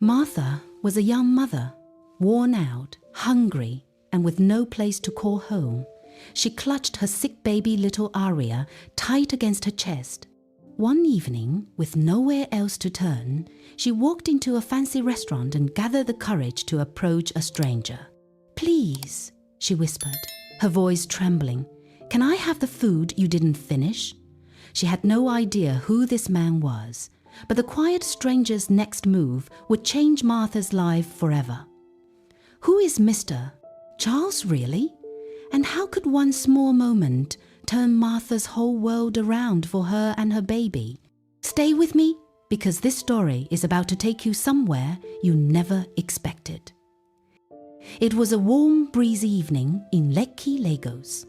Martha was a young mother, worn out, hungry, and with no place to call home. She clutched her sick baby little Aria tight against her chest. One evening, with nowhere else to turn, she walked into a fancy restaurant and gathered the courage to approach a stranger. "Please," she whispered, her voice trembling, "can I have the food you didn't finish?" She had no idea who this man was, but the quiet stranger's next move would change Martha's life forever. Who is Mr. Charles, really? And how could one small moment turn Martha's whole world around for her and her baby? Stay with me, because this story is about to take you somewhere you never expected. It was a warm, breezy evening in Lekki, Lagos.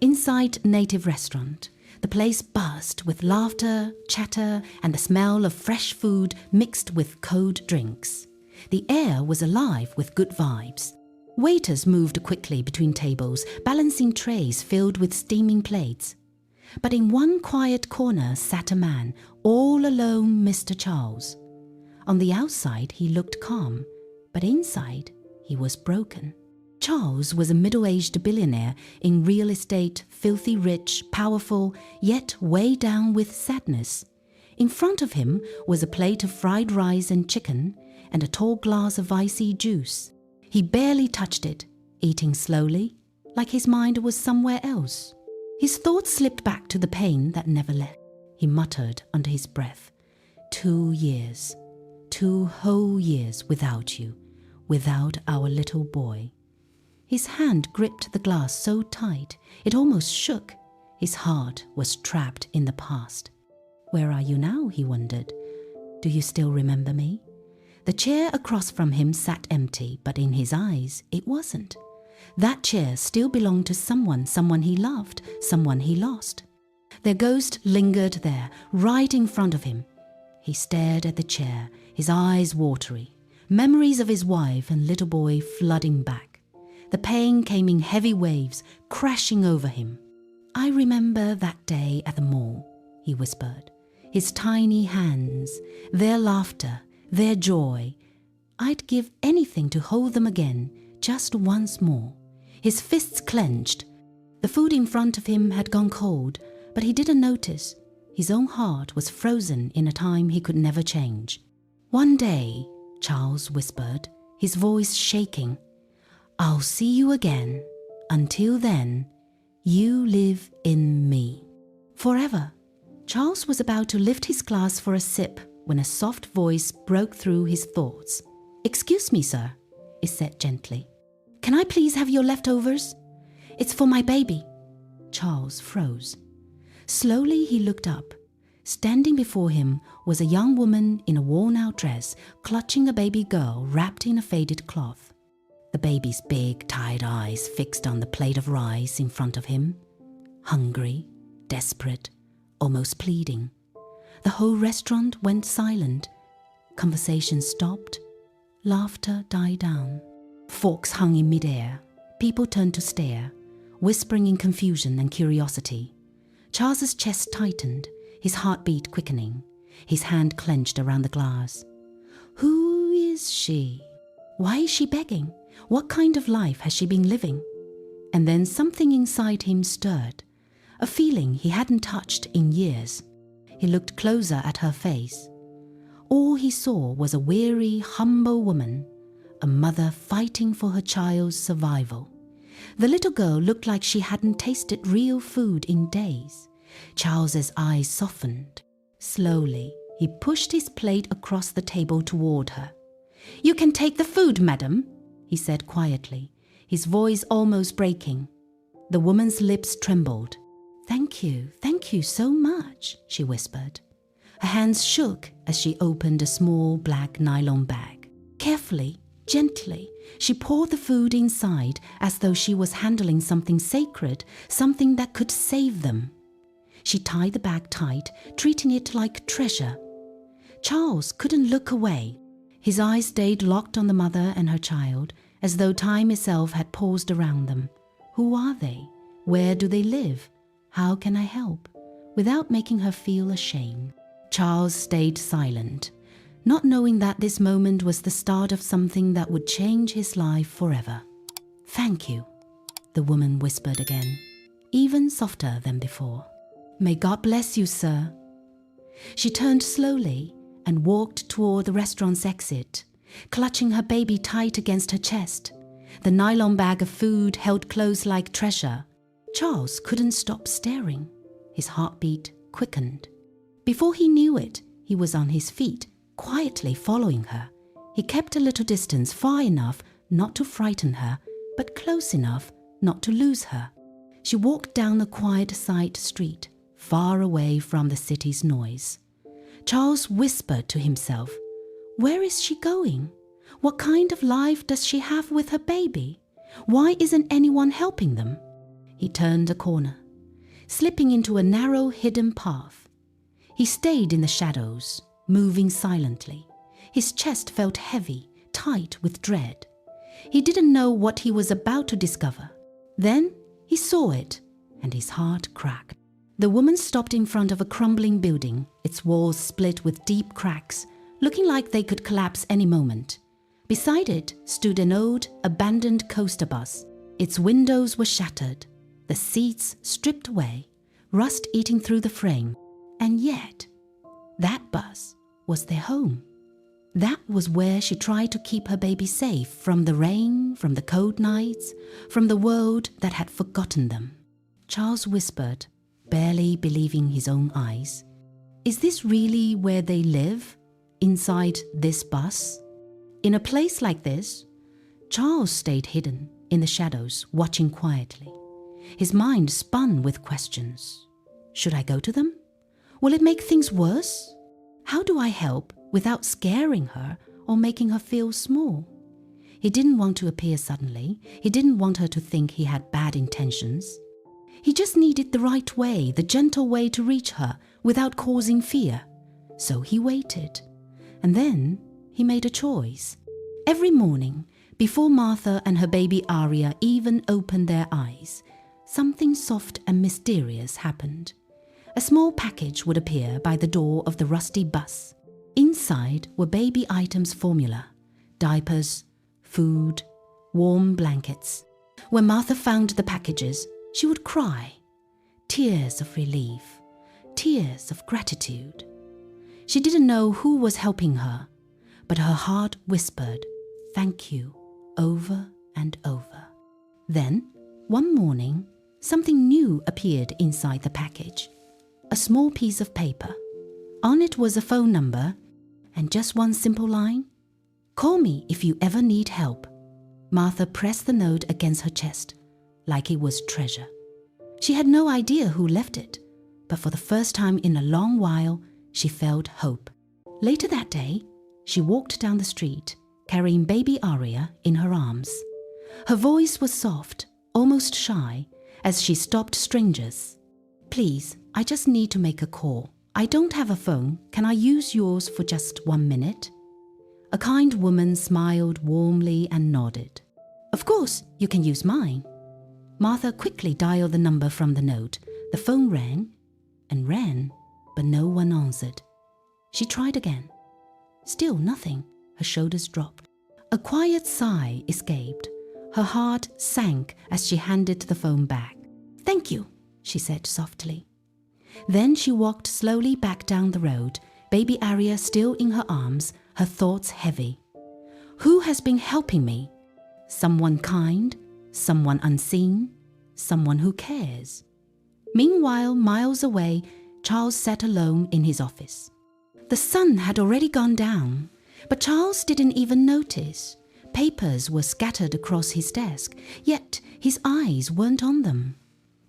Inside native restaurant, the place buzzed with laughter, chatter, and the smell of fresh food mixed with cold drinks. The air was alive with good vibes. Waiters moved quickly between tables, balancing trays filled with steaming plates. But in one quiet corner sat a man, all alone, Mr. Charles. On the outside, he looked calm, but inside, he was broken. Charles was a middle-aged billionaire in real estate, filthy rich, powerful, yet weighed down with sadness. In front of him was a plate of fried rice and chicken and a tall glass of icy juice. He barely touched it, eating slowly, like his mind was somewhere else. His thoughts slipped back to the pain that never left. He muttered under his breath, 2 years, 2 whole years without you, without our little boy. His hand gripped the glass so tight, it almost shook. His heart was trapped in the past. Where are you now, he wondered. Do you still remember me? The chair across from him sat empty, but in his eyes, it wasn't. That chair still belonged to someone he loved, someone he lost. Their ghost lingered there, right in front of him. He stared at the chair, his eyes watery, memories of his wife and little boy flooding back. The pain came in heavy waves, crashing over him. "I remember that day at the mall," he whispered. His tiny hands, their laughter, their joy. I'd give anything to hold them again, just once more. His fists clenched. The food in front of him had gone cold, but he didn't notice. His own heart was frozen in a time he could never change. "One day," Charles whispered, his voice shaking, "I'll see you again. Until then, you live in me. Forever." Charles was about to lift his glass for a sip when a soft voice broke through his thoughts. "Excuse me, sir," it said gently. "Can I please have your leftovers? It's for my baby." Charles froze. Slowly he looked up. Standing before him was a young woman in a worn-out dress, clutching a baby girl wrapped in a faded cloth. The baby's big, tired eyes fixed on the plate of rice in front of him. Hungry, desperate, almost pleading. The whole restaurant went silent. Conversation stopped. Laughter died down. Forks hung in midair. People turned to stare, whispering in confusion and curiosity. Charles's chest tightened, his heartbeat quickening. His hand clenched around the glass. Who is she? Why is she begging? What kind of life has she been living? And then something inside him stirred, a feeling he hadn't touched in years. He looked closer at her face. All he saw was a weary, humble woman, a mother fighting for her child's survival. The little girl looked like she hadn't tasted real food in days. Charles's eyes softened. Slowly, he pushed his plate across the table toward her. "You can take the food, madam," he said quietly, his voice almost breaking. The woman's lips trembled. Thank you so much," she whispered. Her hands shook as she opened a small black nylon bag. Carefully, gently, she poured the food inside as though she was handling something sacred, something that could save them. She tied the bag tight, treating it like treasure. Charles couldn't look away. His eyes stayed locked on the mother and her child, as though time itself had paused around them. Who are they? Where do they live? How can I help? Without making her feel ashamed. Charles stayed silent. not knowing that this moment was the start of something that would change his life forever. "Thank you," the woman whispered again, even softer than before. "May God bless you, sir." She turned slowly and walked toward the restaurant's exit, clutching her baby tight against her chest, the nylon bag of food held close like treasure. Charles couldn't stop staring. His heartbeat quickened. Before he knew it, he was on his feet, quietly following her. He kept a little distance, far enough not to frighten her, but close enough not to lose her. She walked down a quiet side street, far away from the city's noise. Charles whispered to himself, "Where is she going? What kind of life does she have with her baby? Why isn't anyone helping them?" He turned a corner, slipping into a narrow hidden path. He stayed in the shadows, moving silently. His chest felt heavy, tight with dread. He didn't know what he was about to discover. Then he saw it, and his heart cracked. The woman stopped in front of a crumbling building, its walls split with deep cracks, looking like they could collapse any moment. Beside it stood an old, abandoned coaster bus. Its windows were shattered, the seats stripped away, rust eating through the frame. And yet, that bus was their home. That was where she tried to keep her baby safe from the rain, from the cold nights, from the world that had forgotten them. Charles whispered, barely believing his own eyes, "Is this really where they live? Inside this bus?" In a place like this, Charles stayed hidden in the shadows, watching quietly. His mind spun with questions. Should I go to them? Will it make things worse? How do I help without scaring her or making her feel small? He didn't want to appear suddenly. He didn't want her to think he had bad intentions. He just needed the right way, the gentle way to reach her without causing fear. So he waited. And then he made a choice. Every morning, before Martha and her baby Aria even opened their eyes, something soft and mysterious happened. A small package would appear by the door of the rusty bus. Inside were baby items formula, diapers, food, warm blankets. When Martha found the packages, she would cry. Tears of relief, tears of gratitude. She didn't know who was helping her, but her heart whispered, "Thank you," over and over. Then, one morning, something new appeared inside the package. A small piece of paper. On it was a phone number and just one simple line, "Call me if you ever need help." Martha pressed the note against her chest, like it was treasure. She had no idea who left it, but for the first time in a long while, she felt hope. Later that day, she walked down the street, carrying baby Aria in her arms. Her voice was soft, almost shy, as she stopped strangers. "Please, I just need to make a call. I don't have a phone. Can I use yours for just 1 minute?" A kind woman smiled warmly and nodded. "Of course, you can use mine." Martha quickly dialed the number from the note. The phone rang and rang, but no one answered. She tried again. Still nothing. Her shoulders dropped. A quiet sigh escaped. Her heart sank as she handed the phone back. "Thank you," she said softly. Then she walked slowly back down the road, baby Aria still in her arms, her thoughts heavy. Who has been helping me? Someone kind? Someone unseen? Someone who cares? Meanwhile, miles away, Charles sat alone in his office. The sun had already gone down, but Charles didn't even notice. Papers were scattered across his desk, yet his eyes weren't on them.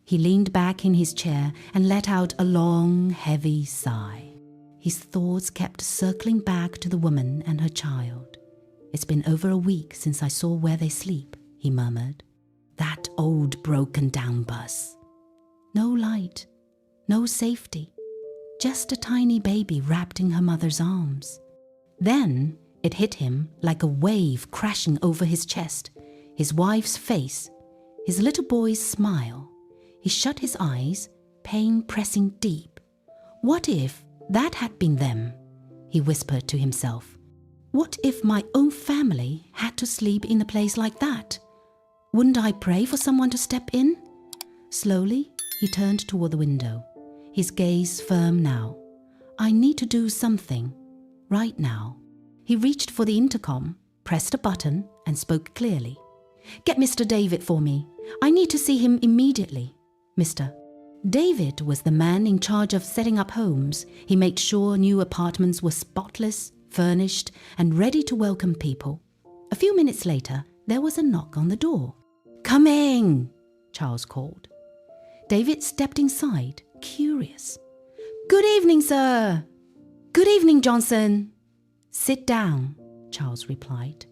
He leaned back in his chair and let out a long, heavy sigh. His thoughts kept circling back to the woman and her child. "It's been over a week since I saw where they sleep," he murmured. "That old broken-down bus. No light, no safety, just a tiny baby wrapped in her mother's arms." Then it hit him like a wave crashing over his chest, his wife's face, his little boy's smile. He shut his eyes, pain pressing deep. What if that had been them? he whispered to himself. What if my own family had to sleep in a place like that? Wouldn't I pray for someone to step in? Slowly, he turned toward the window, his gaze firm now. I need to do something, right now. He reached for the intercom, pressed a button, and spoke clearly. Get Mr. David for me. I need to see him immediately. Mr. David was the man in charge of setting up homes. He made sure new apartments were spotless, furnished, and ready to welcome people. A few minutes later, there was a knock on the door. Coming, Charles called. David stepped inside, curious. Good evening, sir. Good evening, Johnson. Sit down, Charles replied.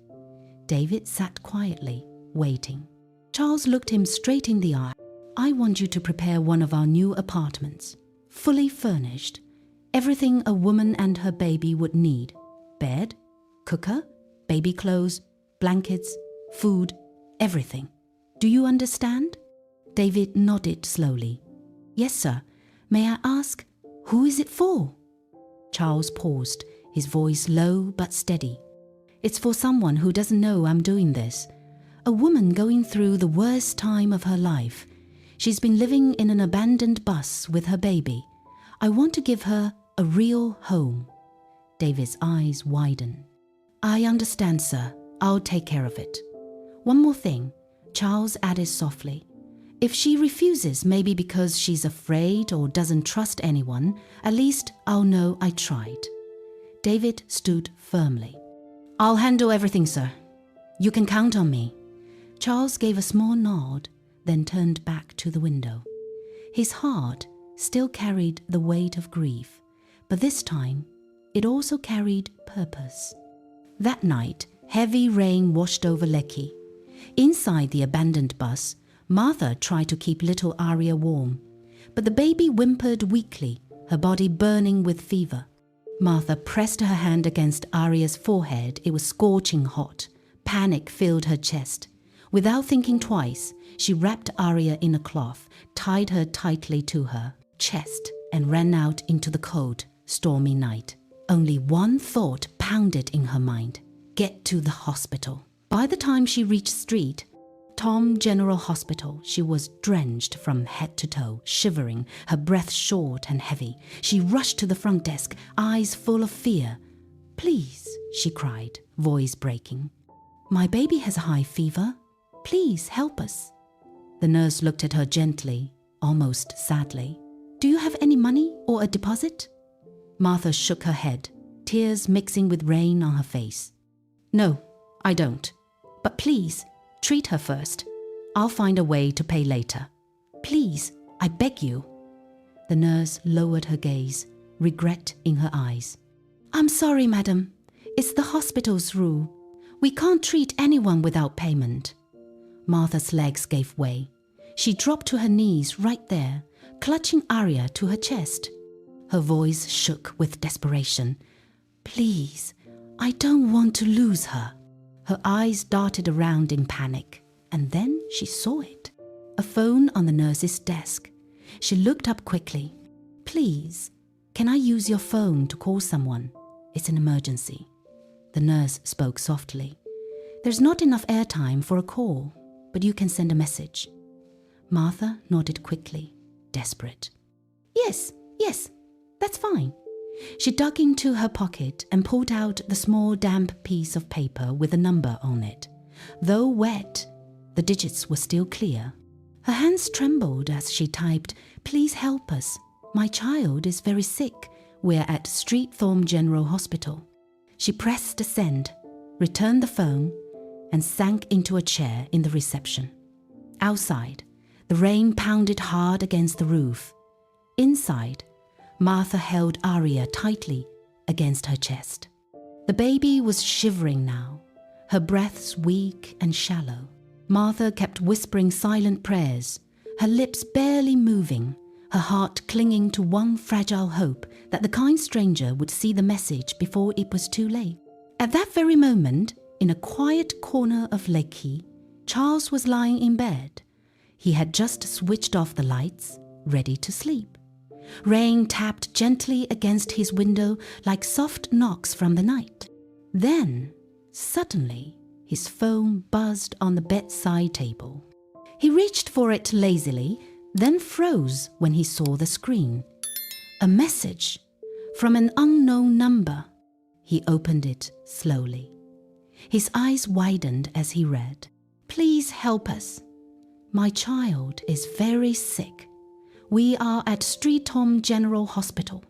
David sat quietly, waiting. Charles looked him straight in the eye. I want you to prepare one of our new apartments, fully furnished, everything a woman and her baby would need. Bed, cooker, baby clothes, blankets, food, everything. Do you understand? David nodded slowly. Yes, sir. May I ask, who is it for? Charles paused, his voice low but steady. It's for someone who doesn't know I'm doing this. A woman going through the worst time of her life. She's been living in an abandoned bus with her baby. I want to give her a real home. David's eyes widened. I understand, sir. I'll take care of it. One more thing, Charles added softly. If she refuses, maybe because she's afraid or doesn't trust anyone, at least I'll know I tried. David stood firmly. I'll handle everything, sir. You can count on me. Charles gave a small nod, then turned back to the window. His heart still carried the weight of grief, but this time it also carried purpose. That night, heavy rain washed over Lekki. Inside the abandoned bus, Martha tried to keep little Aria warm, but the baby whimpered weakly, her body burning with fever. Martha pressed her hand against Aria's forehead. It was scorching hot. Panic filled her chest. Without thinking twice, she wrapped Aria in a cloth, tied her tightly to her chest, and ran out into the cold, stormy night. Only one thought pounded in her mind: get to the hospital. By the time she reached street, Tom General Hospital, she was drenched from head to toe, shivering, her breath short and heavy. She rushed to the front desk, eyes full of fear. Please, she cried, voice breaking. My baby has a high fever. Please help us. The nurse looked at her gently, almost sadly. Do you have any money or a deposit? Martha shook her head, tears mixing with rain on her face. No, I don't. But please, treat her first. I'll find a way to pay later. Please, I beg you. The nurse lowered her gaze, regret in her eyes. I'm sorry, madam. It's the hospital's rule. We can't treat anyone without payment. Martha's legs gave way. She dropped to her knees right there, clutching Aria to her chest. Her voice shook with desperation. Please, I don't want to lose her. Her eyes darted around in panic, and then she saw it. A phone on the nurse's desk. She looked up quickly. Please, can I use your phone to call someone? It's an emergency. The nurse spoke softly. There's not enough airtime for a call, but you can send a message. Martha nodded quickly, desperate. Yes, that's fine. She dug into her pocket and pulled out the small damp piece of paper with a number on it. Though wet, the digits were still clear. Her hands trembled as she typed, Please help us. My child is very sick. We're at Street Thorne General Hospital. She pressed send, returned the phone, and sank into a chair in the reception. Outside, the rain pounded hard against the roof. Inside, Martha held Aria tightly against her chest. The baby was shivering now, her breaths weak and shallow. Martha kept whispering silent prayers, her lips barely moving, her heart clinging to one fragile hope that the kind stranger would see the message before it was too late. At that very moment, in a quiet corner of Lekki, Charles was lying in bed. He had just switched off the lights, ready to sleep. Rain tapped gently against his window like soft knocks from the night. Then, suddenly, his phone buzzed on the bedside table. He reached for it lazily, then froze when he saw the screen. A message from an unknown number. He opened it slowly. His eyes widened as he read. "Please help us. My child is very sick. We are at Street Home General Hospital."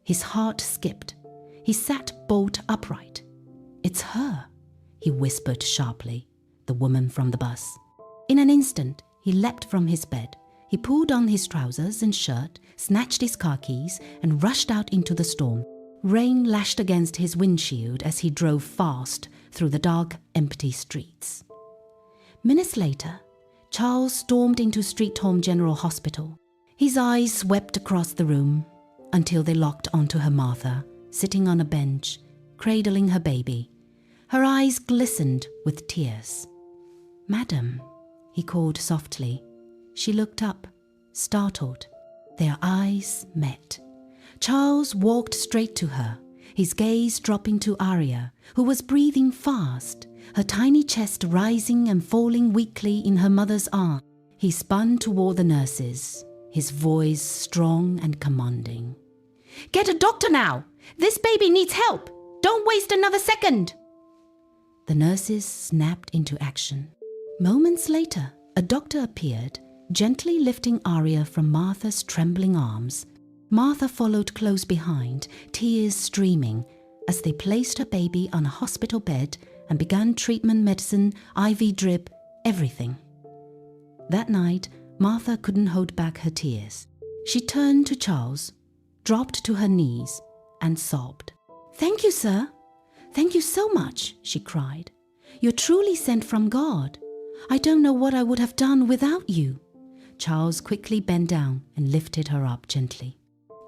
His heart skipped. He sat bolt upright. "It's her," he whispered sharply, the woman from the bus. In an instant, he leapt from his bed. He pulled on his trousers and shirt, snatched his car keys, and rushed out into the storm. Rain lashed against his windshield as he drove fast through the dark, empty streets. Minutes later, Charles stormed into Street Home General Hospital. His eyes swept across the room until they locked onto her Martha, sitting on a bench, cradling her baby. Her eyes glistened with tears. "Madam," he called softly. She looked up, startled. Their eyes met. Charles walked straight to her, his gaze dropping to Aria, who was breathing fast, her tiny chest rising and falling weakly in her mother's arms. He spun toward the nurses, his voice strong and commanding. "Get a doctor now! This baby needs help! Don't waste another second!" The nurses snapped into action. Moments later, a doctor appeared, gently lifting Aria from Martha's trembling arms. Martha followed close behind, tears streaming, as they placed her baby on a hospital bed and began treatment, medicine, IV drip, everything. That night, Martha couldn't hold back her tears. She turned to Charles, dropped to her knees, and sobbed. "Thank you, sir. Thank you so much," she cried. "You're truly sent from God. I don't know what I would have done without you." Charles quickly bent down and lifted her up gently.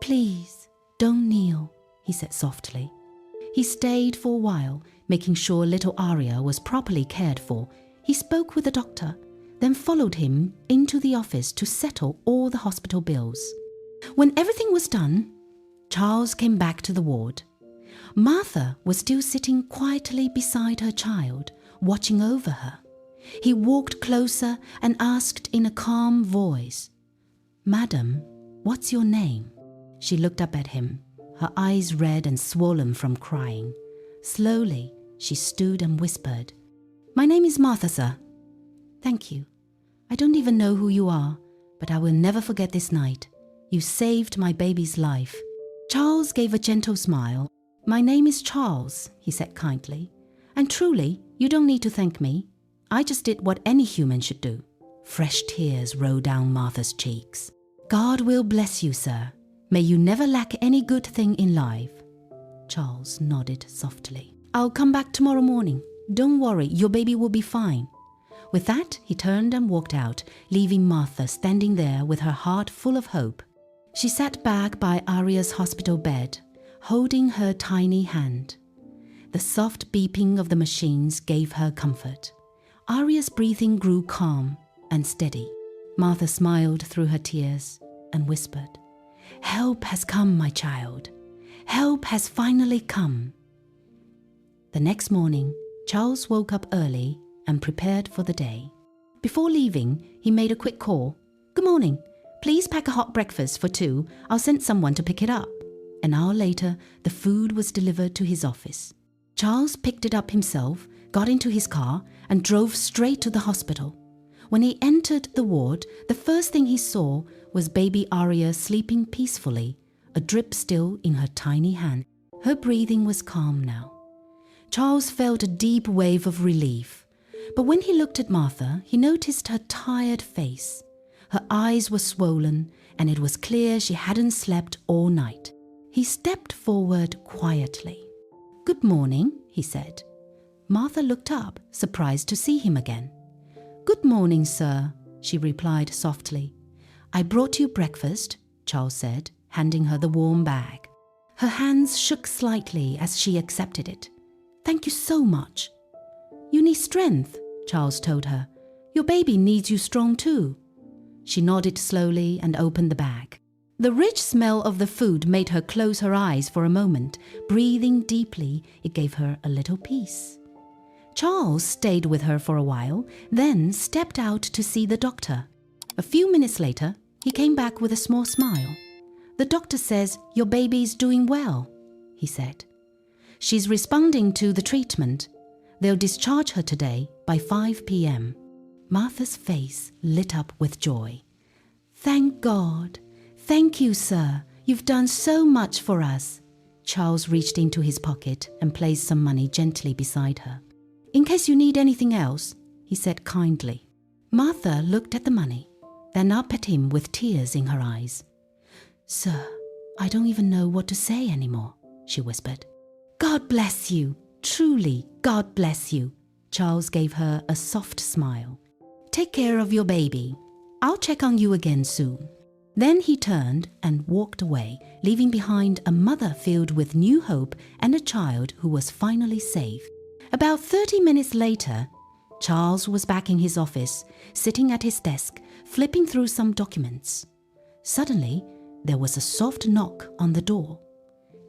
"Please, don't kneel," he said softly. He stayed for a while, making sure little Aria was properly cared for. He spoke with the doctor, then followed him into the office to settle all the hospital bills. When everything was done, Charles came back to the ward. Martha was still sitting quietly beside her child, watching over her. He walked closer and asked in a calm voice, "Madam, what's your name?" She looked up at him, her eyes red and swollen from crying. Slowly, she stood and whispered, "My name is Martha, sir." "Thank you. I don't even know who you are, but I will never forget this night. You saved my baby's life." Charles gave a gentle smile. "My name is Charles," he said kindly. "And truly, you don't need to thank me. I just did what any human should do." Fresh tears rolled down Martha's cheeks. "God will bless you, sir. May you never lack any good thing in life." Charles nodded softly. "I'll come back tomorrow morning. Don't worry, your baby will be fine." With that, he turned and walked out, leaving Martha standing there with her heart full of hope. She sat back by Aria's hospital bed, holding her tiny hand. The soft beeping of the machines gave her comfort. Aria's breathing grew calm and steady. Martha smiled through her tears and whispered, "Help has come, my child. Help has finally come." The next morning, Charles woke up early and prepared for the day. Before leaving, he made a quick call. "Good morning. Please pack a hot breakfast for 2. I'll send someone to pick it up." An hour later, the food was delivered to his office. Charles picked it up himself, got into his car, and drove straight to the hospital. When he entered the ward, the first thing he saw was baby Aria sleeping peacefully, a drip still in her tiny hand. Her breathing was calm now. Charles felt a deep wave of relief. But when he looked at Martha, he noticed her tired face. Her eyes were swollen, and it was clear she hadn't slept all night. He stepped forward quietly. "Good morning," he said. Martha looked up, surprised to see him again. "Good morning, sir," she replied softly. "I brought you breakfast," Charles said, handing her the warm bag. Her hands shook slightly as she accepted it. "Thank you so much." "You need strength," Charles told her. "Your baby needs you strong too." She nodded slowly and opened the bag. The rich smell of the food made her close her eyes for a moment. Breathing deeply, it gave her a little peace. Charles stayed with her for a while, then stepped out to see the doctor. A few minutes later, he came back with a small smile. "The doctor says your baby's doing well," he said. "She's responding to the treatment. They'll discharge her today by 5 p.m. Martha's face lit up with joy. "Thank God. Thank you, sir. You've done so much for us." Charles reached into his pocket and placed some money gently beside her. "In case you need anything else," he said kindly. Martha looked at the money, then up at him with tears in her eyes. "Sir, I don't even know what to say anymore," she whispered. "God bless you. Truly, God bless you." Charles gave her a soft smile. "Take care of your baby. I'll check on you again soon." Then he turned and walked away, leaving behind a mother filled with new hope and a child who was finally safe. About 30 minutes later, Charles was back in his office, sitting at his desk, flipping through some documents. Suddenly, there was a soft knock on the door.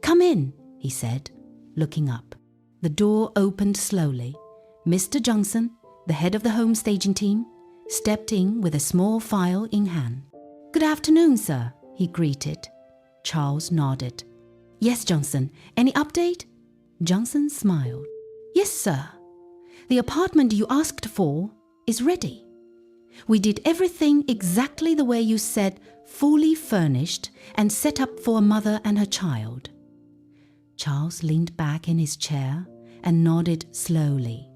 "Come in," he said, looking up. The door opened slowly. Mr. Johnson, the head of the home staging team, stepped in with a small file in hand. "Good afternoon, sir," he greeted. Charles nodded. "Yes, Johnson. Any update?" Johnson smiled. "Yes, sir. The apartment you asked for is ready. We did everything exactly the way you said, fully furnished and set up for a mother and her child." Charles leaned back in his chair and nodded slowly.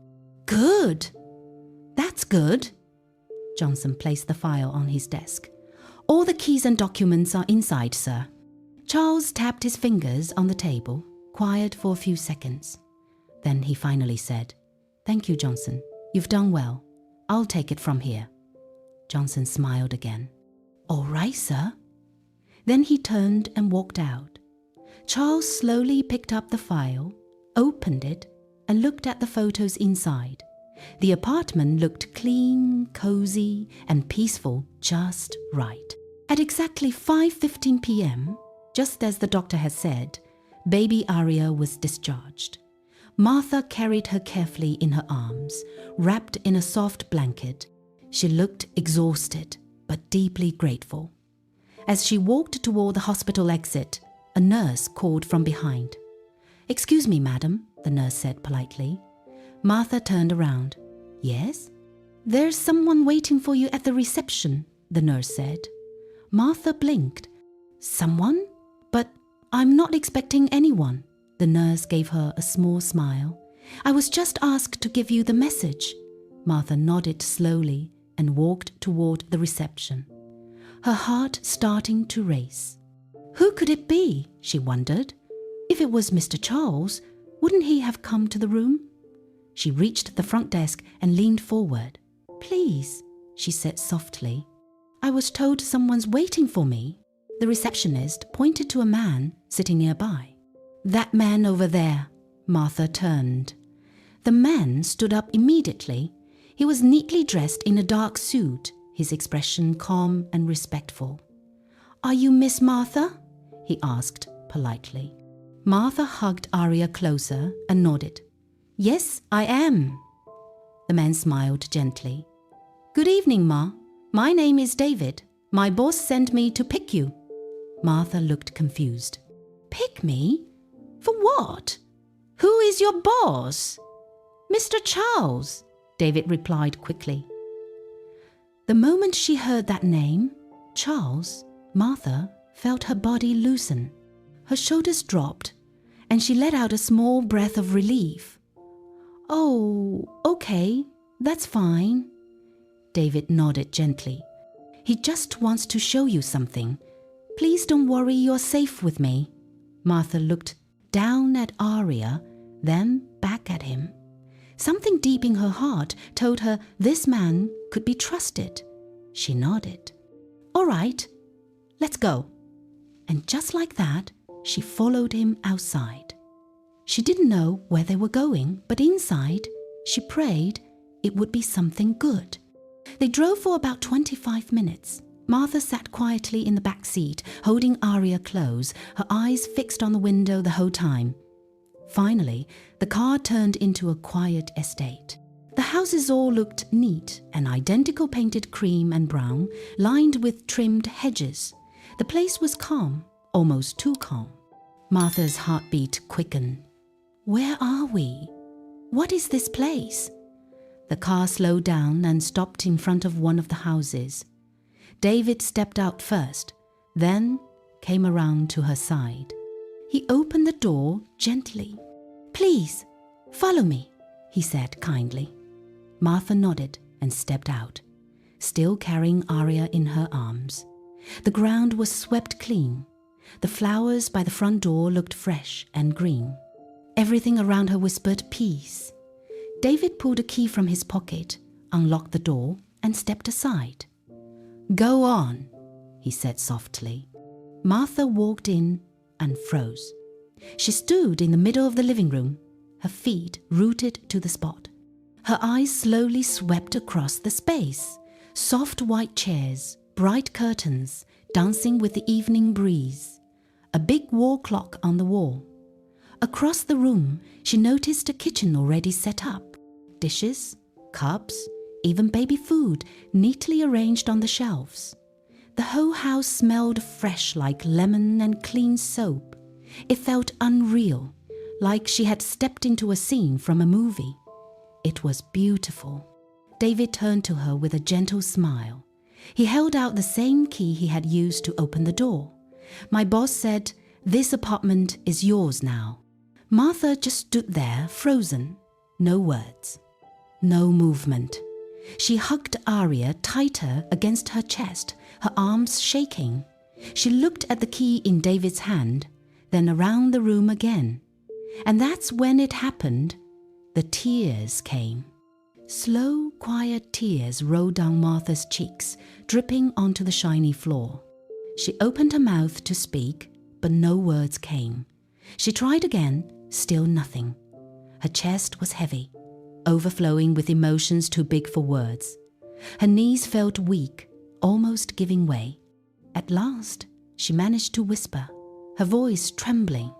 "Good. That's good." Johnson placed the file on his desk. "All the keys and documents are inside, sir." Charles tapped his fingers on the table, quiet for a few seconds. Then he finally said, "Thank you, Johnson. You've done well. I'll take it from here." Johnson smiled again. "All right, sir." Then he turned and walked out. Charles slowly picked up the file, opened it, and looked at the photos inside. The apartment looked clean, cozy, and peaceful, just right. At exactly 5:15 p.m., just as the doctor had said, baby Aria was discharged. Martha carried her carefully in her arms, wrapped in a soft blanket. She looked exhausted, but deeply grateful. As she walked toward the hospital exit, a nurse called from behind. "Excuse me, madam," the nurse said politely. Martha turned around. "Yes?" "There's someone waiting for you at the reception," the nurse said. Martha blinked. "Someone? But I'm not expecting anyone." The nurse gave her a small smile. "I was just asked to give you the message." Martha nodded slowly and walked toward the reception, her heart starting to race. Who could it be, she wondered? If it was Mr. Charles, wouldn't he have come to the room? She reached the front desk and leaned forward. "Please," she said softly. "I was told someone's waiting for me." The receptionist pointed to a man sitting nearby. "That man over there." Martha turned. The man stood up immediately. He was neatly dressed in a dark suit, his expression calm and respectful. "Are you Miss Martha?" he asked politely. Martha hugged Aria closer and nodded. "Yes, I am." The man smiled gently. "Good evening, Ma. My name is David. My boss sent me to pick you." Martha looked confused. "Pick me? For what? Who is your boss?" "Mr. Charles," David replied quickly. The moment she heard that name, Charles, Martha felt her body loosen. Her shoulders dropped, and she let out a small breath of relief. "Oh, okay, that's fine." David nodded gently. "He just wants to show you something. Please don't worry, you're safe with me." Martha looked down at Aria, then back at him. Something deep in her heart told her this man could be trusted. She nodded. "All right, let's go." And just like that, she followed him outside. She didn't know where they were going, but inside, she prayed it would be something good. They drove for about 25 minutes. Martha sat quietly in the back seat, holding Aria close, her eyes fixed on the window the whole time. Finally, the car turned into a quiet estate. The houses all looked neat, an identical painted cream and brown, lined with trimmed hedges. The place was calm, almost too calm. Martha's heartbeat quickened. Where are we? What is this place? The car slowed down and stopped in front of one of the houses. David stepped out first, then came around to her side. He opened the door gently. "Please, follow me," he said kindly. Martha nodded and stepped out, still carrying Aria in her arms. The ground was swept clean. The flowers by the front door looked fresh and green. Everything around her whispered peace. David pulled a key from his pocket, unlocked the door, and stepped aside. "Go on," he said softly. Martha walked in and froze. She stood in the middle of the living room, her feet rooted to the spot. Her eyes slowly swept across the space. Soft white chairs, bright curtains, dancing with the evening breeze. A big wall clock on the wall. Across the room, she noticed a kitchen already set up. Dishes, cups, even baby food neatly arranged on the shelves. The whole house smelled fresh like lemon and clean soap. It felt unreal, like she had stepped into a scene from a movie. It was beautiful. David turned to her with a gentle smile. He held out the same key he had used to open the door. "My boss said, 'This apartment is yours now.'" Martha just stood there, frozen. No words. No movement. She hugged Aria tighter against her chest, her arms shaking. She looked at the key in David's hand, then around the room again. And that's when it happened. The tears came. Slow, quiet tears rolled down Martha's cheeks, dripping onto the shiny floor. She opened her mouth to speak, but no words came. She tried again, still nothing. Her chest was heavy, overflowing with emotions too big for words. Her knees felt weak, almost giving way. At last, she managed to whisper, her voice trembling,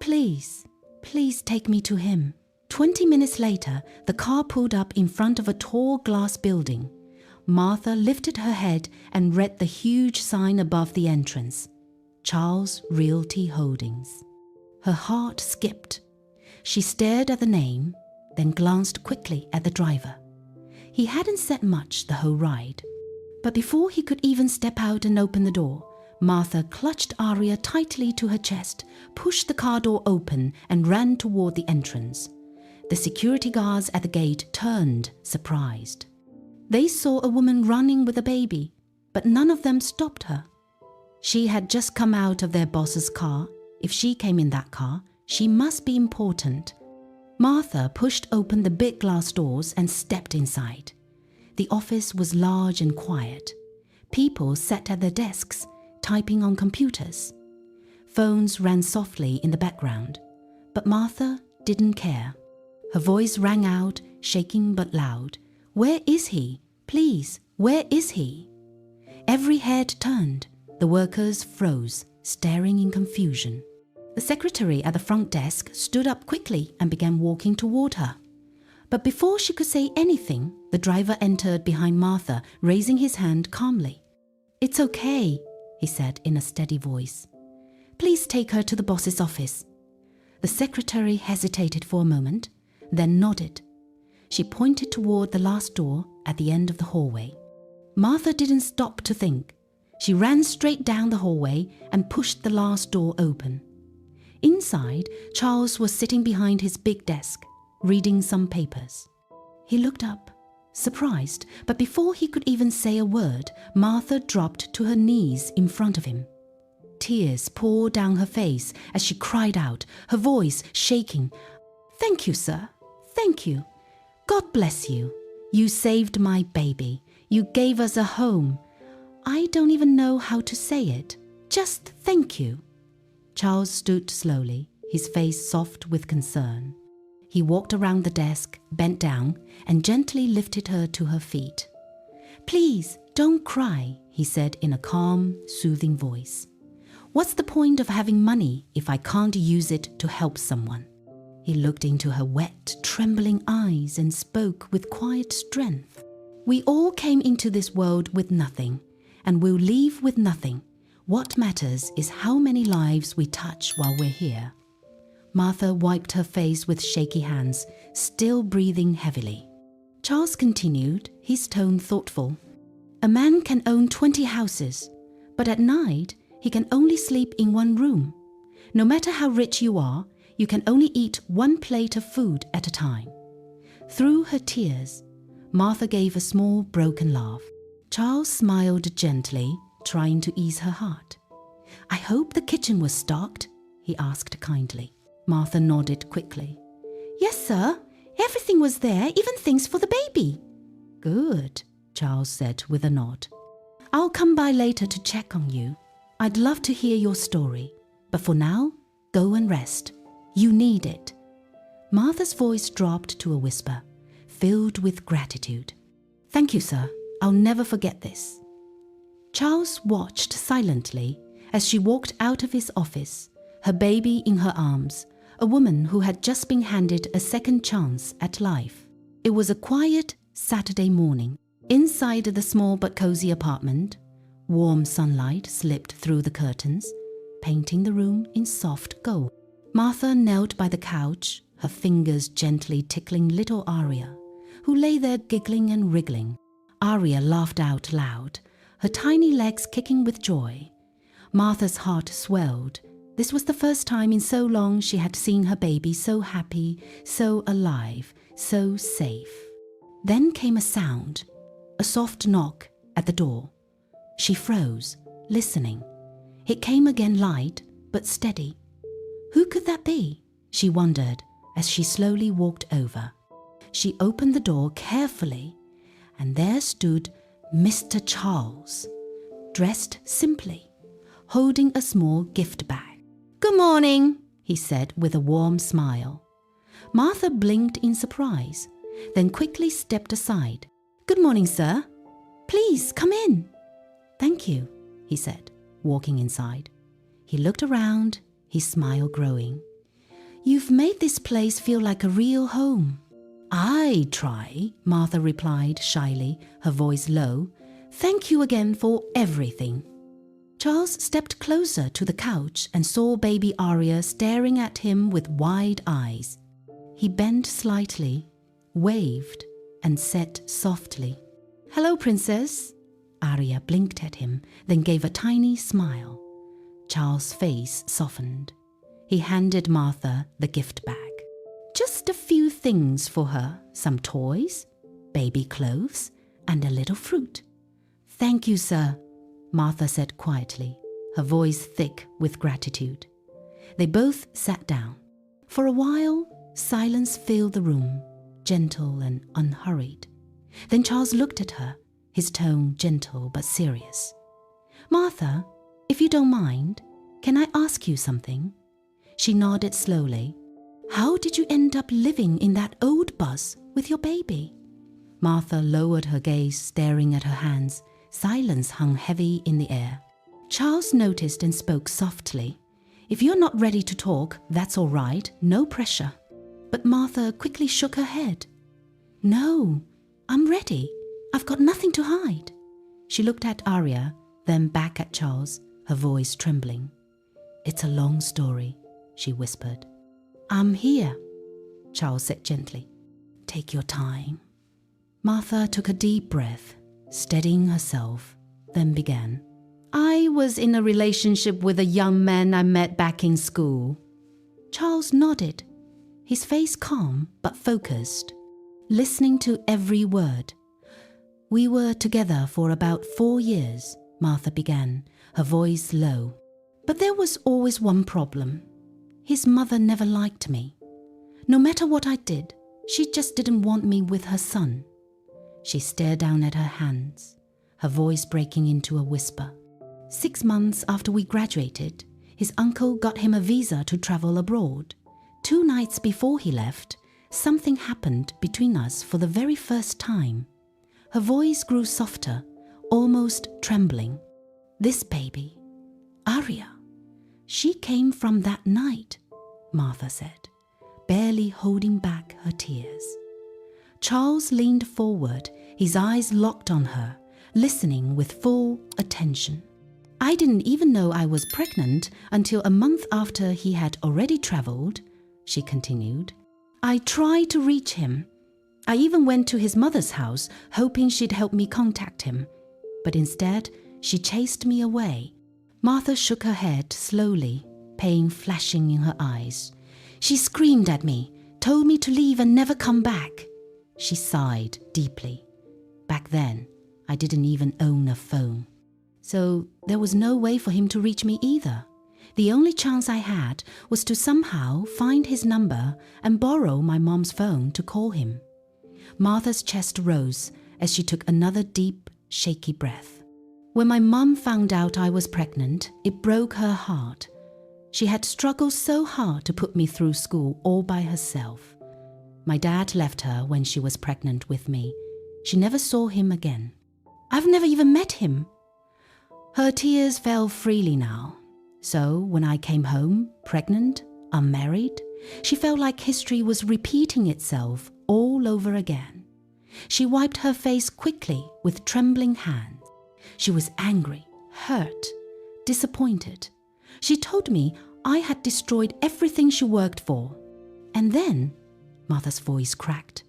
"Please, please take me to him." 20 minutes later, the car pulled up in front of a tall glass building. Martha lifted her head and read the huge sign above the entrance, Charles Realty Holdings. Her heart skipped. She stared at the name, then glanced quickly at the driver. He hadn't said much the whole ride. But before he could even step out and open the door, Martha clutched Aria tightly to her chest, pushed the car door open, and ran toward the entrance. The security guards at the gate turned, surprised. They saw a woman running with a baby, but none of them stopped her. She had just come out of their boss's car. If she came in that car, she must be important. Martha pushed open the big glass doors and stepped inside. The office was large and quiet. People sat at their desks, typing on computers. Phones ran softly in the background, but Martha didn't care. Her voice rang out, shaking but loud. "Where is he? Please, where is he?" Every head turned. The workers froze, staring in confusion. The secretary at the front desk stood up quickly and began walking toward her. But before she could say anything, the driver entered behind Martha, raising his hand calmly. "It's okay," he said in a steady voice. "Please take her to the boss's office." The secretary hesitated for a moment, then nodded. She pointed toward the last door at the end of the hallway. Martha didn't stop to think. She ran straight down the hallway and pushed the last door open. Inside, Charles was sitting behind his big desk, reading some papers. He looked up, surprised, but before he could even say a word, Martha dropped to her knees in front of him. Tears poured down her face as she cried out, her voice shaking. "Thank you, sir. Thank you. God bless you. You saved my baby. You gave us a home. I don't even know how to say it. Just thank you." Charles stood slowly, his face soft with concern. He walked around the desk, bent down, and gently lifted her to her feet. "Please, "Don't cry," he said in a calm, soothing voice. "What's the point of having money if I can't use it to help someone?" He looked into her wet, trembling eyes and spoke with quiet strength. "We all came into this world with nothing, and we'll leave with nothing. What matters is how many lives we touch while we're here." Martha wiped her face with shaky hands, still breathing heavily. Charles continued, his tone thoughtful. "A man can own 20 houses, but at night he can only sleep in one room. No matter how rich you are, you can only eat one plate of food at a time." Through her tears, Martha gave a small broken laugh. Charles smiled gently, trying to ease her heart. "I hope the kitchen was stocked?" he asked kindly. Martha nodded quickly. "Yes, sir. Everything was there, even things for the baby." "Good," Charles said with a nod. "I'll come by later to check on you. I'd love to hear your story, but for now, go and rest. You need it." Martha's voice dropped to a whisper, filled with gratitude. "Thank you, sir. I'll never forget this." Charles watched silently as she walked out of his office, her baby in her arms, a woman who had just been handed a second chance at life. It was a quiet Saturday morning. Inside the small but cozy apartment, warm sunlight slipped through the curtains, painting the room in soft gold. Martha knelt by the couch, her fingers gently tickling little Aria, who lay there giggling and wriggling. Aria laughed out loud, her tiny legs kicking with joy. Martha's heart swelled. This was the first time in so long she had seen her baby so happy, so alive, so safe. Then came a sound, a soft knock at the door. She froze, listening. It came again light, but steady. Who could that be? She wondered as she slowly walked over. She opened the door carefully, and there stood Mr. Charles, dressed simply, holding a small gift bag. "Good morning," he said with a warm smile. Martha blinked in surprise, then quickly stepped aside. "Good morning, sir. Please come in." "Thank you," he said, walking inside. He looked around, his smile growing. "You've made this place feel like a real home." "I try," Martha replied shyly, her voice low. "Thank you again for everything." Charles stepped closer to the couch and saw baby Aria staring at him with wide eyes. He bent slightly, waved, and said softly, "Hello, princess." Aria blinked at him, then gave a tiny smile. Charles' face softened. He handed Martha the gift bag. Just a few things for her, some toys, baby clothes, and a little fruit. "Thank you, sir," Martha said quietly, her voice thick with gratitude. They both sat down. For a while, silence filled the room, gentle and unhurried. Then Charles looked at her, his tone gentle but serious. "Martha, if you don't mind, can I ask you something?" She nodded slowly. "How did you end up living in that old bus with your baby?" Martha lowered her gaze, staring at her hands. Silence hung heavy in the air. Charles noticed and spoke softly. "If you're not ready to talk, that's all right, no pressure." But Martha quickly shook her head. "No, I'm ready. I've got nothing to hide." She looked at Aria, then back at Charles, her voice trembling. "It's a long story," she whispered. "I'm here," Charles said gently. "Take your time." Martha took a deep breath, steadying herself, then began. "I was in a relationship with a young man I met back in school." Charles nodded, his face calm but focused, listening to every word. "We were together for about 4 years, Martha began, her voice low. "But there was always one problem. His mother never liked me. No matter what I did, she just didn't want me with her son." She stared down at her hands, her voice breaking into a whisper. 6 months after we graduated, his uncle got him a visa to travel abroad. 2 nights before he left, something happened between us for the very first time. Her voice grew softer, almost trembling. This baby, Aria, she came from that night, Martha said, barely holding back her tears. Charles leaned forward, his eyes locked on her, listening with full attention. I didn't even know I was pregnant until a month after he had already traveled, she continued. I tried to reach him. I even went to his mother's house, hoping she'd help me contact him. But instead, she chased me away. Martha shook her head slowly, pain flashing in her eyes. She screamed at me, told me to leave and never come back. She sighed deeply. Back then, I didn't even own a phone. So there was no way for him to reach me either. The only chance I had was to somehow find his number and borrow my mom's phone to call him. Martha's chest rose as she took another deep, shaky breath. When my mom found out I was pregnant, it broke her heart. She had struggled so hard to put me through school all by herself. My dad left her when she was pregnant with me. She never saw him again. I've never even met him. Her tears fell freely now. So when I came home, pregnant, unmarried, she felt like history was repeating itself all over again. She wiped her face quickly with trembling hands. She was angry, hurt, disappointed. She told me I had destroyed everything she worked for. And then, Martha's voice cracked.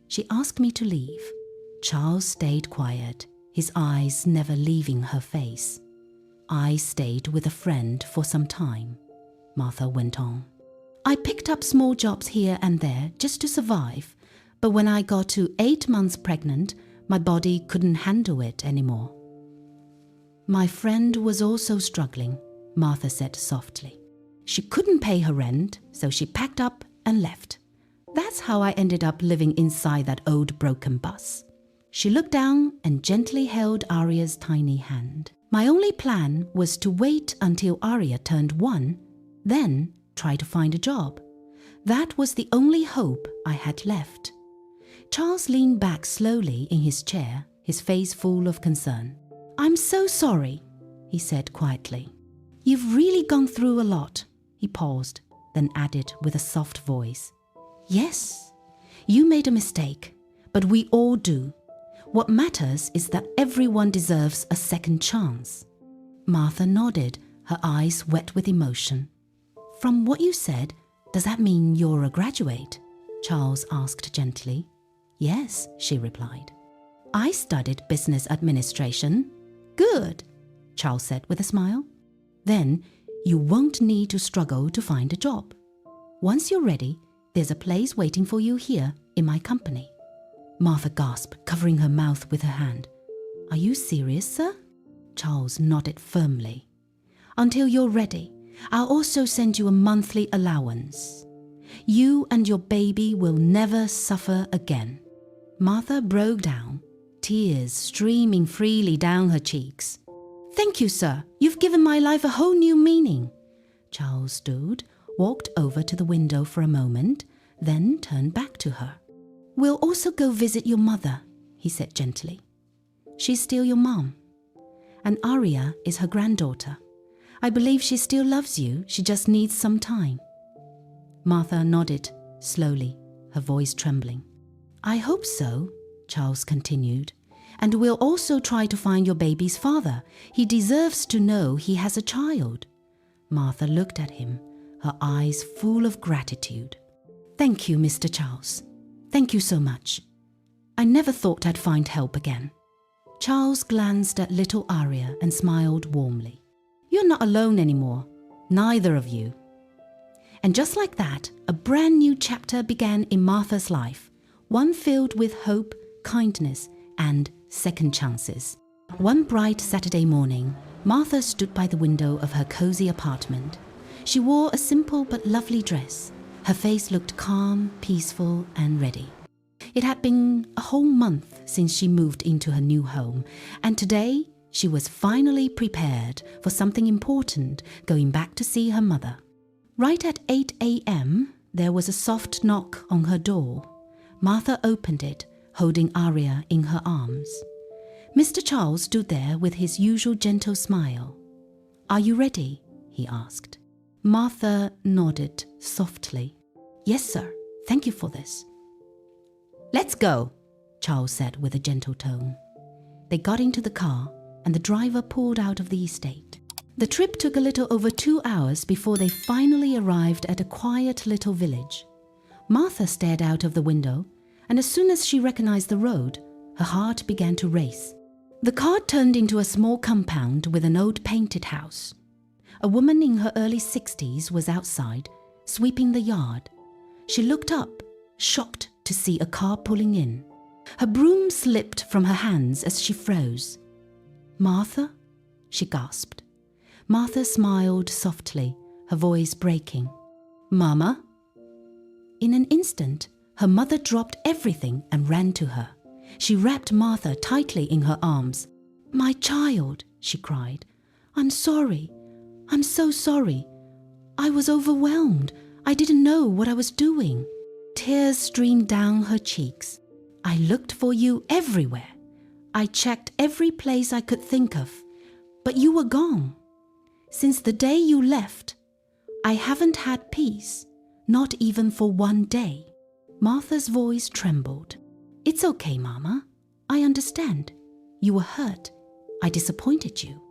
She asked me to leave. Charles stayed quiet, his eyes never leaving her face. I stayed with a friend for some time, Martha went on. I picked up small jobs here and there just to survive, but when I got to 8 months pregnant, my body couldn't handle it anymore. My friend was also struggling, Martha said softly. She couldn't pay her rent, so she packed up and left. That's how I ended up living inside that old broken bus. She looked down and gently held Aria's tiny hand. My only plan was to wait until Aria turned 1, then try to find a job. That was the only hope I had left. Charles leaned back slowly in his chair, his face full of concern. I'm so sorry, he said quietly. You've really gone through a lot. He paused, then added with a soft voice. Yes, you made a mistake, but we all do. What matters is that everyone deserves a second chance. Martha nodded, her eyes wet with emotion. From what you said, does that mean you're a graduate? Charles asked gently. Yes, she replied. I studied business administration. Good, Charles said with a smile. Then you won't need to struggle to find a job. Once you're ready, there's a place waiting for you here in my company. Martha gasped, covering her mouth with her hand. Are you serious, sir? Charles nodded firmly. Until you're ready, I'll also send you a monthly allowance. You and your baby will never suffer again. Martha broke down, tears streaming freely down her cheeks. Thank you, sir. You've given my life a whole new meaning. Charles stood, walked over to the window for a moment, then turned back to her. We'll also go visit your mother, he said gently. She's still your mom. And Aria is her granddaughter. I believe she still loves you, she just needs some time. Martha nodded, slowly, her voice trembling. I hope so, Charles continued. And we'll also try to find your baby's father. He deserves to know he has a child. Martha looked at him, her eyes full of gratitude. Thank you, Mr. Charles. Thank you so much. I never thought I'd find help again. Charles glanced at little Aria and smiled warmly. You're not alone anymore, neither of you. And just like that, a brand new chapter began in Martha's life, one filled with hope, kindness, and second chances. One bright Saturday morning, Martha stood by the window of her cozy apartment. She wore a simple but lovely dress. Her face looked calm, peaceful, and ready. It had been a whole month since she moved into her new home, and today she was finally prepared for something important, going back to see her mother. Right at 8 a.m., there was a soft knock on her door. Martha opened it, holding Aria in her arms. Mr. Charles stood there with his usual gentle smile. "Are you ready?" he asked. Martha nodded softly. "Yes, sir. Thank you for this." "Let's go," Charles said with a gentle tone. They got into the car and the driver pulled out of the estate. The trip took a little over 2 hours before they finally arrived at a quiet little village. Martha stared out of the window, and as soon as she recognized the road, her heart began to race. The car turned into a small compound with an old painted house. A woman in her early 60s was outside, sweeping the yard. She looked up, shocked to see a car pulling in. Her broom slipped from her hands as she froze. "Martha?" she gasped. Martha smiled softly, her voice breaking. "Mama?" In an instant, her mother dropped everything and ran to her. She wrapped Martha tightly in her arms. "My child," she cried. "I'm sorry. I'm so sorry. I was overwhelmed. I didn't know what I was doing." Tears streamed down her cheeks. "I looked for you everywhere. I checked every place I could think of, but you were gone. Since the day you left, I haven't had peace, not even for one day." Martha's voice trembled. "It's okay, Mama. I understand. You were hurt. I disappointed you."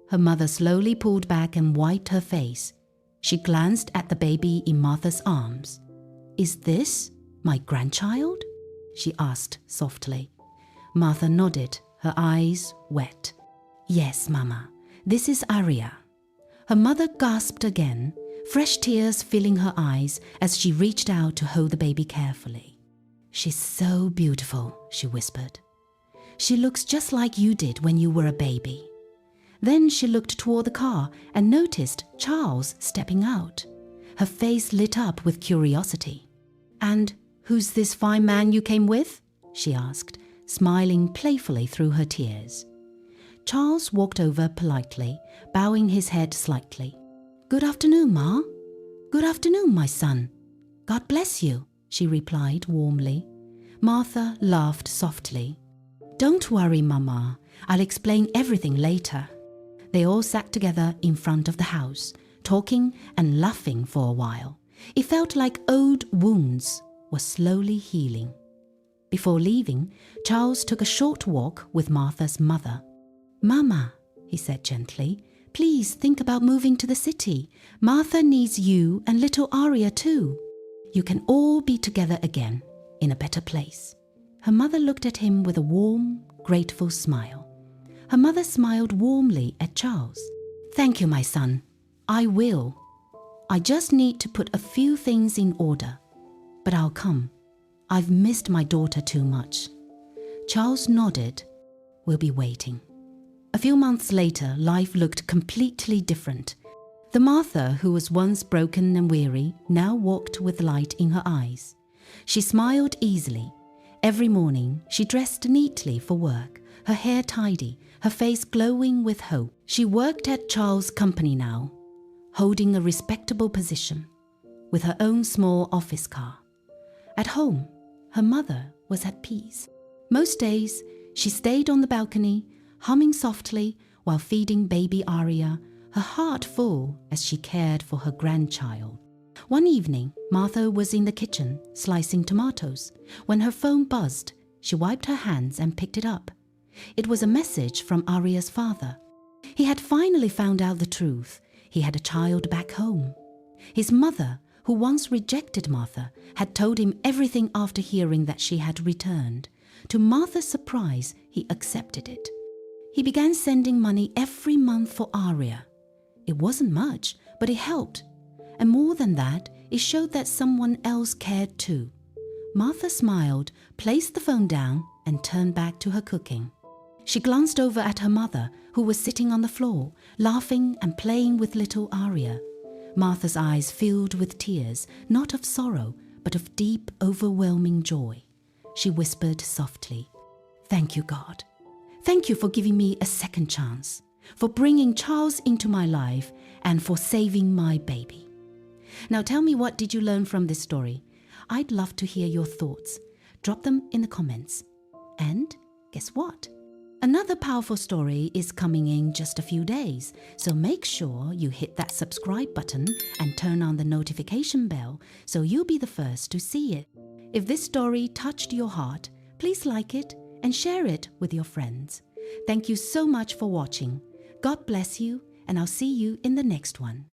Her mother slowly pulled back and wiped her face. She glanced at the baby in Martha's arms. "Is this my grandchild?" she asked softly. Martha nodded, her eyes wet. "Yes, Mama, this is Aria." Her mother gasped again, fresh tears filling her eyes as she reached out to hold the baby carefully. "She's so beautiful," she whispered. "She looks just like you did when you were a baby." Then she looked toward the car and noticed Charles stepping out. Her face lit up with curiosity. "And who's this fine man you came with?" she asked, smiling playfully through her tears. Charles walked over politely, bowing his head slightly. "Good afternoon, Ma." "Good afternoon, my son." "God bless you," she replied warmly. Martha laughed softly. "Don't worry, Mama. I'll explain everything later." They all sat together in front of the house, talking and laughing for a while. It felt like old wounds were slowly healing. Before leaving, Charles took a short walk with Martha's mother. "Mama," he said gently, "please think about moving to the city. Martha needs you and little Aria too. You can all be together again in a better place." Her mother looked at him with a warm, grateful smile. Her mother smiled warmly at Charles. "Thank you, my son. I will. I just need to put a few things in order. But I'll come. I've missed my daughter too much." Charles nodded. "We'll be waiting." A few months later, life looked completely different. The Martha who was once broken and weary now walked with light in her eyes. She smiled easily. Every morning, she dressed neatly for work, her hair tidy, her face glowing with hope. She worked at Charles' company now, holding a respectable position, with her own small office car. At home, her mother was at peace. Most days, she stayed on the balcony, humming softly while feeding baby Aria, her heart full as she cared for her grandchild. One evening, Martha was in the kitchen, slicing tomatoes. When her phone buzzed, she wiped her hands and picked it up. It was a message from Aria's father. He had finally found out the truth. He had a child back home. His mother, who once rejected Martha, had told him everything after hearing that she had returned. To Martha's surprise, he accepted it. He began sending money every month for Aria. It wasn't much, but it helped. And more than that, it showed that someone else cared too. Martha smiled, placed the phone down, and turned back to her cooking. She glanced over at her mother, who was sitting on the floor, laughing and playing with little Aria. Martha's eyes filled with tears, not of sorrow, but of deep, overwhelming joy. She whispered softly, "Thank you, God. Thank you for giving me a second chance, for bringing Charles into my life, and for saving my baby." Now tell me, what did you learn from this story? I'd love to hear your thoughts. Drop them in the comments. And guess what? Another powerful story is coming in just a few days, so make sure you hit that subscribe button and turn on the notification bell so you'll be the first to see it. If this story touched your heart, please like it and share it with your friends. Thank you so much for watching. God bless you, and I'll see you in the next one.